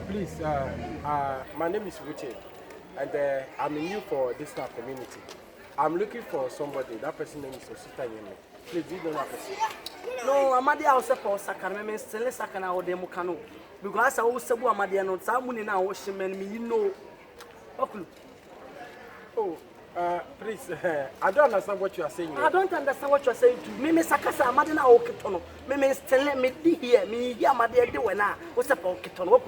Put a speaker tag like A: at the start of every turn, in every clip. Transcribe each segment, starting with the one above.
A: Please, my name is Uche, and I'm new for this town community. I'm looking for somebody. That person's name is Osita Yeme. Please, do you know that person?
B: No, Amadi also for Sakana, me still Sakana or Democano. Because I was Sabu Amadi and someone now washing me, you know.
A: Oh, please, I don't understand what you are saying.
B: I don't understand what you are saying to me. Me Sakasa Amadi na Okitono. Me still let me here. Me here, Amadi, do na. What's a Pokitono?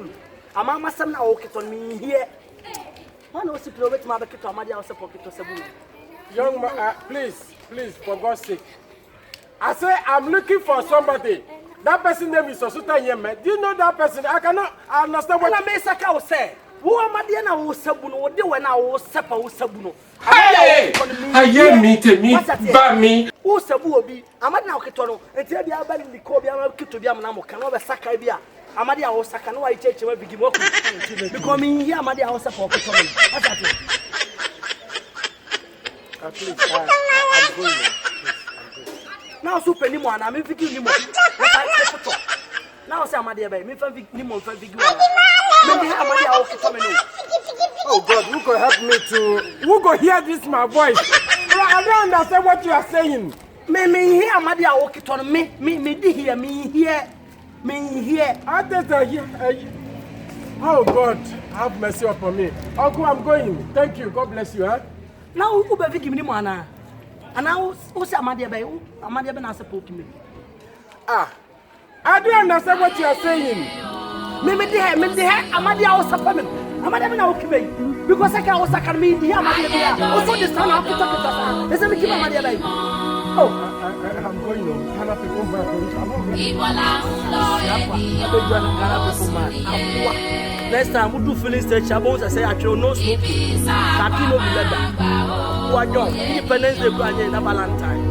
B: Amama Sam na Okiton me here. One was to prove my bucket to Amadi also pocket to Sabu.
A: Young man, please, for God's sake. I say I'm looking for somebody. That person's name is Osita Yeme. Do you know that person? I cannot understand what I Saka say. Who am I there now? Sabuno, do when I was Sepa Sabuno. Hey, I hear me, but me.
B: Who Sabu be? I'm now Kitono, and tell me about the Cobia to be a Namo, cannot Saka be. Amadia Osaka, no, I church will begin working. Becoming here, Amadia Osa for Kitono.
A: Please, I'm going
B: now. Super Nimo, and I'm thinking Nimo. Now, Samadia, me for Nimo for Big one.
A: Oh God, who could help me to? Who could hear this my voice? I don't understand what you are saying.
B: Me here, Amadia Okiton, me here, me here.
A: I just here. Oh God, have mercy upon me. Uncle, I'm going. Thank you. God bless you, huh?
B: Now who be give me money? And now who say Amadia be? Amadia be na support me.
A: I don't understand what you are saying.
B: Me there, Amadia was support me. Amadia be na okay because I can also can me here Amadia be. Also this time I talk to us. Let's me keep Amadia be. Oh,
A: I'm going home. Can I come back?
B: Next time we do filling station, I say I no smoke. Catino be leather. Who are young? Independence Day, Valentine.